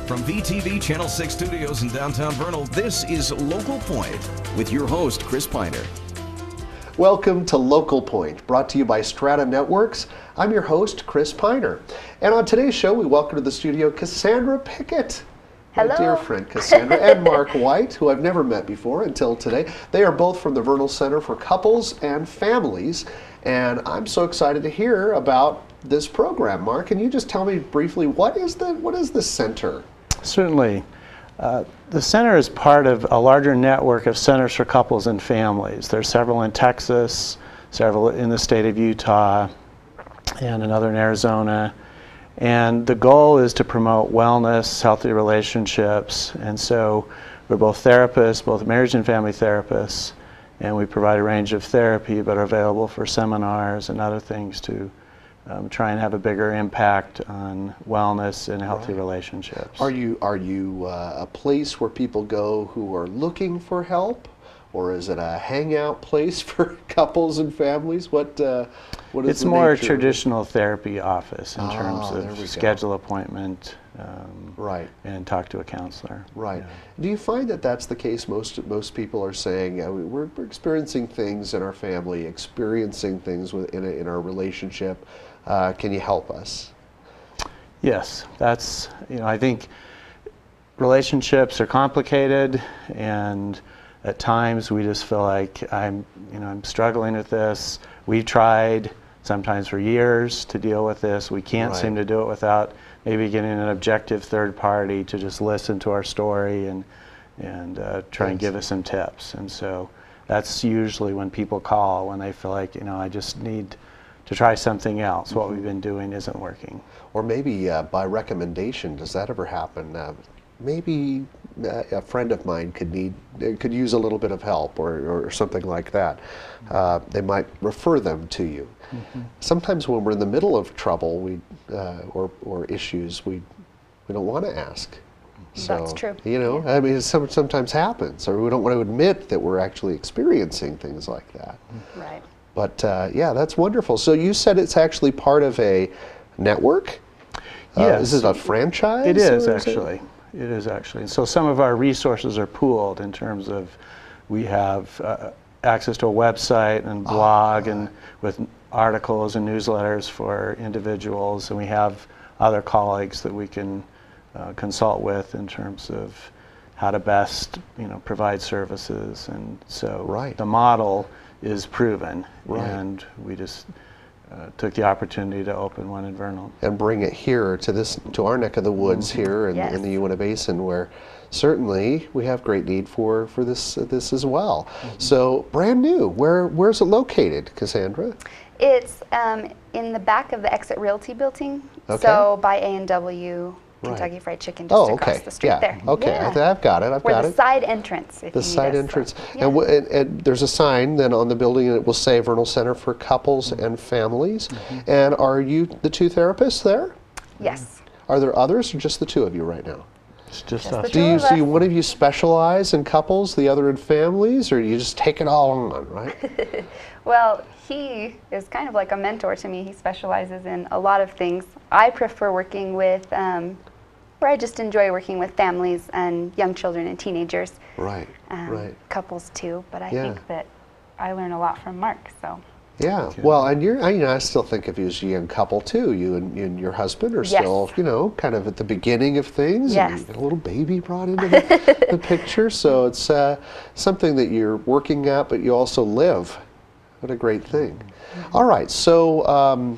From VTV Channel 6 Studios in downtown Vernal, this is Local Point with your host, Chris Piner. Welcome to Local Point, brought to you by Strata Networks. I'm your host, Chris Piner. And on today's show, we welcome to the studio Cassandra Pickett. Hello. My dear friend Cassandra, and Mark White, who I've never met before until today. They are both from the Vernal Center for Couples and Families, and I'm so excited to hear about this program. Mark, can you just tell me briefly, what is the center? Certainly. The center is part of a larger network of centers for couples and families. There's several in Texas, several in the state of Utah, and another in Arizona. And the goal is to promote wellness, healthy relationships. And so we're both therapists, both marriage and family therapists, and we provide a range of therapy, but are available for seminars and other things to try and have a bigger impact on wellness and healthy relationships. Are you a place where people go who are looking for help, or is it a hangout place for couples and families? What is it's more a traditional therapy office in terms of schedule appointment, right, and talk to a counselor. Right. Yeah. Do you find that that's the case? Most people are saying we're experiencing things in our family, experiencing things in our relationship. Can you help us? Yes, that's, I think relationships are complicated, and at times we just feel like I'm struggling with this. We've tried sometimes for years to deal with this. We can't seem to do it without maybe getting an objective third party to just listen to our story and try and give us some tips. And so that's usually when people call, when they feel like, I just need to try something else. What we've been doing isn't working. Or maybe by recommendation, does that ever happen? Maybe a friend of mine could use a little bit of help or something like that. They might refer them to you. Sometimes when we're in the middle of trouble or issues, we don't want to ask. So, that's true. I mean, it sometimes happens, or we don't want to admit that we're actually experiencing things like that. Right. But yeah, that's wonderful. So you said it's actually part of a network? Yes. Is it a franchise? It is actually. It is actually. So some of our resources are pooled in terms of we have access to a website and blog and with articles and newsletters for individuals, and we have other colleagues that we can consult with in terms of how to best provide services. And so the model is proven, and we just took the opportunity to open one in Vernal and bring it here to our neck of the woods here in the Uinta Basin, where certainly we have great need for this as well. So brand new. Where's it located, Cassandra? It's in the back of the Exit Realty building, so by A&W. Kentucky Fried Chicken, just across the street there. Okay, yeah. I've got it. We're the side entrance. If the side entrance. Yeah. And there's a sign then on the building, and it will say Vernal Center for Couples and Families. And are you the two therapists there? Yes. Are there others, or just the two of you right now? It's just us. Do one of you specialize in couples, the other in families, or you just take it all on, right? Well, he is kind of like a mentor to me. He specializes in a lot of things. I prefer working with where I just enjoy working with families and young children and teenagers. Right, couples too, but I think that I learn a lot from Mark, so. Yeah, well, and I still think of you as a young couple too. You and your husband are still, kind of at the beginning of things. Yes. And you get a little baby brought into the picture, so it's something that you're working at, but you also live. What a great thing. All right, so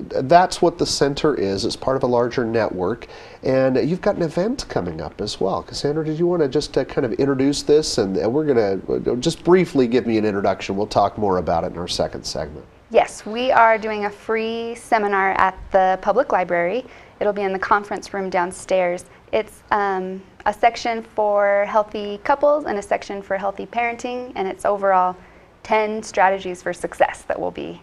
that's what the center is. It's part of a larger network, and you've got an event coming up as well. Cassandra, did you want to just kind of introduce this? And we're going to just briefly give me an introduction. We'll talk more about it in our second segment. Yes, we are doing a free seminar at the public library. It'll be in the conference room downstairs. It's a section for healthy couples and a section for healthy parenting, and it's overall 10 strategies for success that we'll be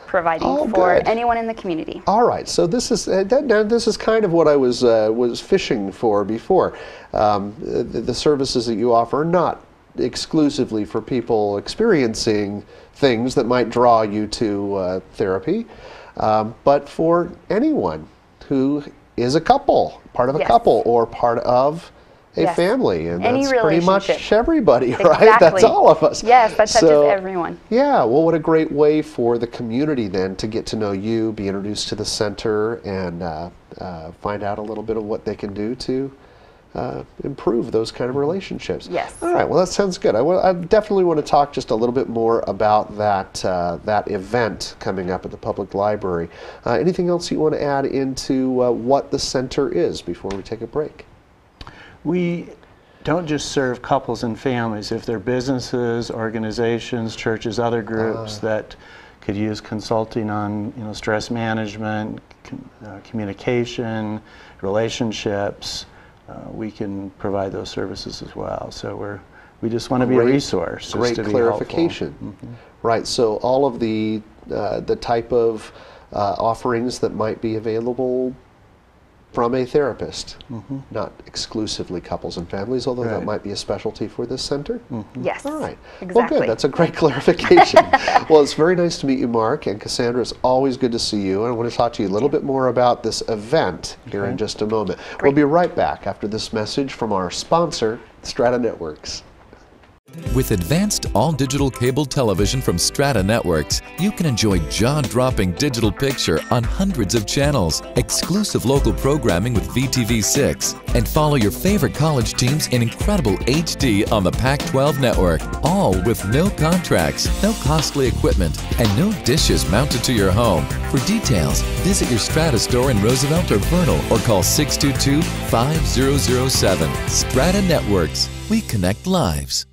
providing for anyone in the community. All right, so this is this is kind of what I was fishing for before. The services that you offer are not exclusively for people experiencing things that might draw you to therapy, but for anyone who is a couple, part of a Yes. couple, or part of a Yes. family, and Any that's pretty much relationship. everybody, right? That's Exactly. all of us. Yes, that touches So, everyone. Yeah, well, what a great way for the community then to get to know you, be introduced to the center, and find out a little bit of what they can do to improve those kind of relationships. Yes. All right, well, that sounds good. I definitely want to talk just a little bit more about that event coming up at the public library. Anything else you want to add into what the center is before we take a break? We don't just serve couples and families. If they're businesses, organizations, churches, other groups that could use consulting on stress management, communication, relationships, we can provide those services as well. So we just want to be a resource. Just Great to be clarification. helpful. Right. So all of the type of offerings that might be available from a therapist, not exclusively couples and families, although that Right. might be a specialty for this center. Yes. All right. Exactly. Well, good. That's a great clarification. Well, it's very nice to meet you, Mark, and Cassandra. It's always good to see you. And I want to talk to you a little bit more about this event here in just a moment. We'll be right back after this message from our sponsor, Strata Networks. With advanced all-digital cable television from Strata Networks, you can enjoy jaw-dropping digital picture on hundreds of channels, exclusive local programming with VTV6, and follow your favorite college teams in incredible HD on the Pac-12 network, all with no contracts, no costly equipment, and no dishes mounted to your home. For details, visit your Strata store in Roosevelt or Vernal or call 622-5007. Strata Networks. We connect lives.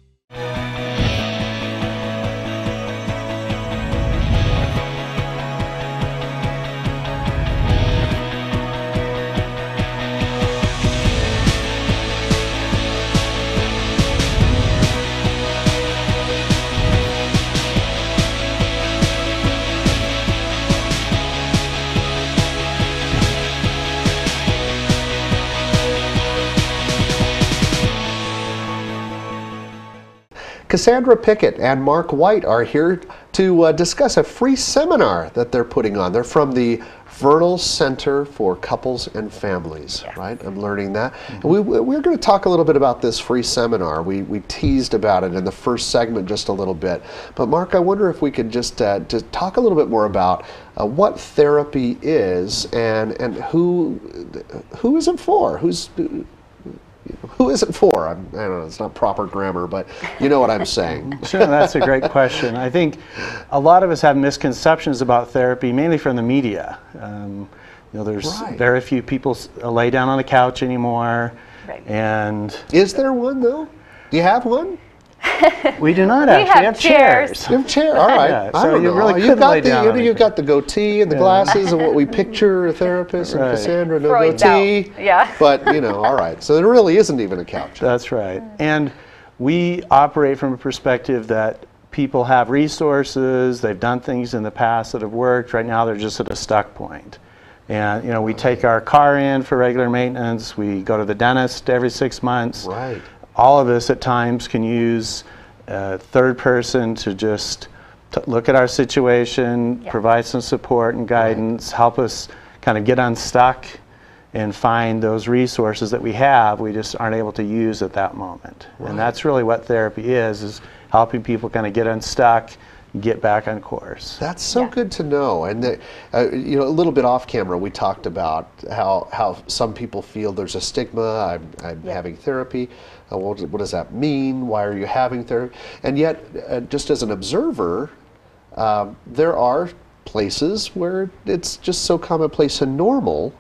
Cassandra Pickett and Mark White are here to discuss a free seminar that they're putting on. They're from the Vernal Center for Couples and Families, right? I'm learning that. And we're going to talk a little bit about this free seminar. We teased about it in the first segment just a little bit. But Mark, I wonder if we could just talk a little bit more about what therapy is and who is it for? Who is it for? I don't know, it's not proper grammar, but you know what I'm saying. Sure, that's a great question. I think a lot of us have misconceptions about therapy, mainly from the media. There's very few people lay down on the couch anymore. Right. And is there one though? Do you have one? We do not actually. We have chairs. You have chairs. All right. Yeah, I so don't you know. really couldn't lay down on You've got the goatee and the glasses and what we picture a therapist and Cassandra, no Freud's goatee. out. Yeah. But, all right. So there really isn't even a couch. That's right. And we operate from a perspective that people have resources, they've done things in the past that have worked. Right now they're just at a stuck point. And, we take our car in for regular maintenance. We go to the dentist every 6 months. Right. All of us at times can use a third person to just look at our situation, provide some support and guidance, help us kind of get unstuck and find those resources that we have, we just aren't able to use at that moment. And that's really what therapy is helping people kind of get unstuck, get back on course. That's so good to know. And a little bit off camera, we talked about how some people feel there's a stigma. I'm having therapy. What does that mean? Why are you having therapy? And yet, just as an observer, there are places where it's just so commonplace and normal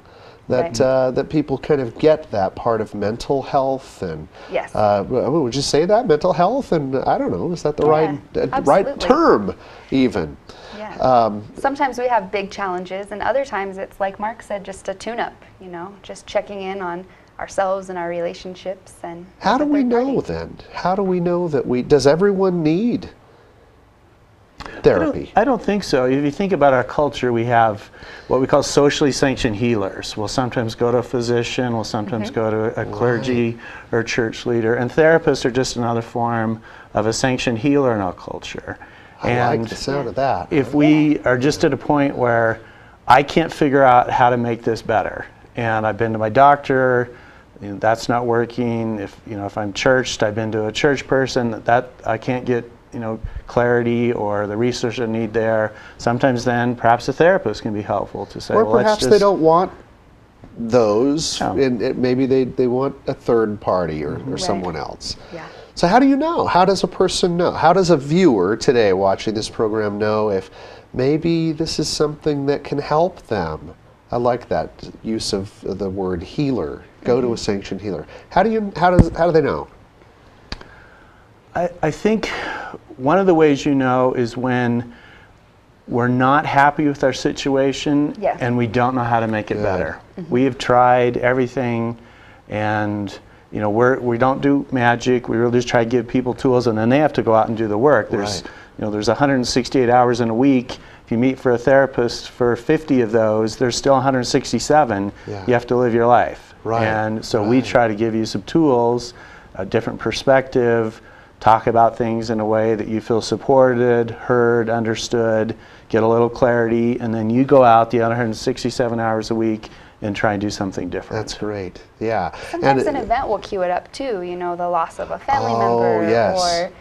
that that people kind of get that part of mental health and would you say that mental health and I don't know, is that the right term even? Yeah. Sometimes we have big challenges and other times it's like Mark said, just a tune-up, just checking in on ourselves and our relationships. And how do we know then? How do we know that does everyone need therapy? I don't think so. If you think about our culture, we have what we call socially sanctioned healers. We'll sometimes go to a physician, we'll sometimes go to a clergy or church leader, and therapists are just another form of a sanctioned healer in our culture. I like the sound of that. If we are just at a point where I can't figure out how to make this better, and I've been to my doctor, that's not working. If I'm churched, I've been to a church person, that I can't get clarity or the research I need there. Sometimes then perhaps a therapist can be helpful to say, or well, perhaps they don't want those, and maybe they want a third party or someone else. Yeah. So how do you know? How does a person know? How does a viewer today watching this program know if maybe this is something that can help them? I like that use of the word healer. Go to a sanctioned healer. How do they know? I think one of the ways you know is when we're not happy with our situation and we don't know how to make it better. We have tried everything, and we don't do magic. We really just try to give people tools, and then they have to go out and do the work. There's there's 168 hours in a week. If you meet for a therapist for 50 of those, there's still 167. You have to live your life. And so we try to give you some tools, a different perspective, talk about things in a way that you feel supported, heard, understood, get a little clarity, and then you go out the other 167 hours a week and try and do something different. That's great. Yeah. Sometimes an event will cue it up too, the loss of a family member or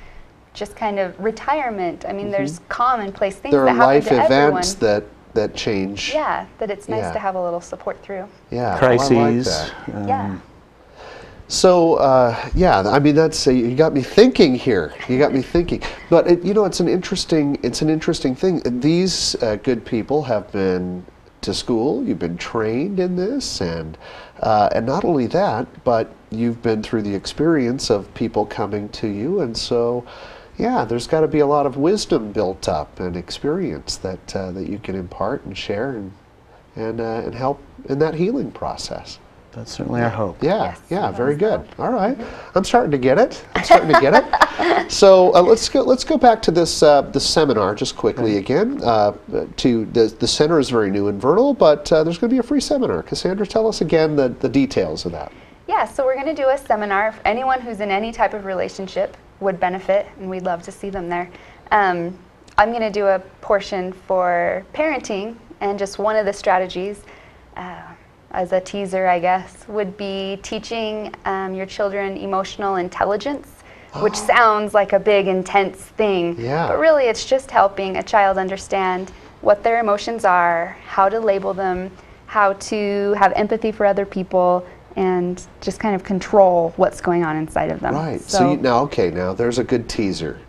just kind of retirement. I mean, there's commonplace things that happen to everyone. There are life events that change. Yeah, that it's nice to have a little support through. Yeah. Crises. I like that. So, I mean, that's you got me thinking here. You got me thinking. But it's an interesting thing. These good people have been to school. You've been trained in this, and not only that, but you've been through the experience of people coming to you, and so. Yeah, there's got to be a lot of wisdom built up and experience that you can impart and share and help in that healing process. That's certainly our hope. Yeah, very good. All right, I'm starting to get it. So let's go back to this seminar just quickly again. The center is very new in Vernal, but there's going to be a free seminar. Cassandra, tell us again the details of that. Yeah, so we're going to do a seminar. Anyone who's in any type of relationship would benefit, and we'd love to see them there. I'm going to do a portion for parenting, and just one of the strategies, as a teaser, I guess, would be teaching your children emotional intelligence, which sounds like a big, intense thing, but really it's just helping a child understand what their emotions are, how to label them, how to have empathy for other people, and just kind of control what's going on inside of them. Right. So now there's a good teaser.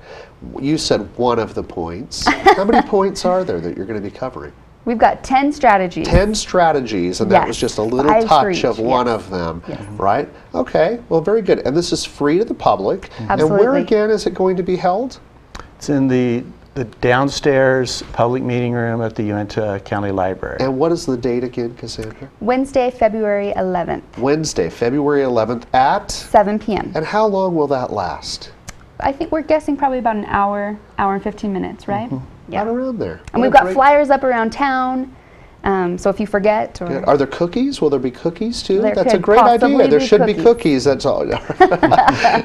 You said one of the points. How many points are there that you're going to be covering? We've got 10 strategies. 10 strategies, and that was just a little touch of one of them, right? Okay. Well, very good. And this is free to the public. Absolutely. And where again is it going to be held? It's in the downstairs public meeting room at the Uinta County Library. And what is the date again, Cassandra? Wednesday, February 11th. Wednesday, February 11th at? 7 p.m. And how long will that last? I think we're guessing probably about an hour and 15 minutes, right? Yeah. Right around there. And we've got flyers up around town. So if you forget, are there cookies? Will there be cookies too? That's a great possibly idea. There should be cookies. cookies. That's all.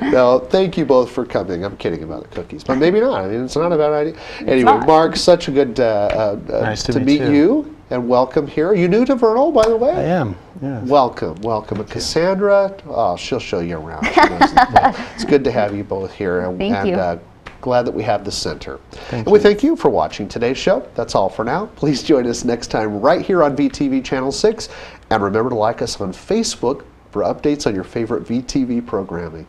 No, thank you both for coming. I'm kidding about the cookies, but maybe not. I mean, it's not a bad idea. Anyway, Mark, such a good nice to meet you, and welcome here. Are you new to Vernal, by the way? I am. Yes. Welcome. And Cassandra, she'll show you around. It's good to have you both here. Thank you. Glad that we have the center. And we thank you for watching today's show. That's all for now. Please join us next time right here on VTV Channel 6. And remember to like us on Facebook for updates on your favorite VTV programming.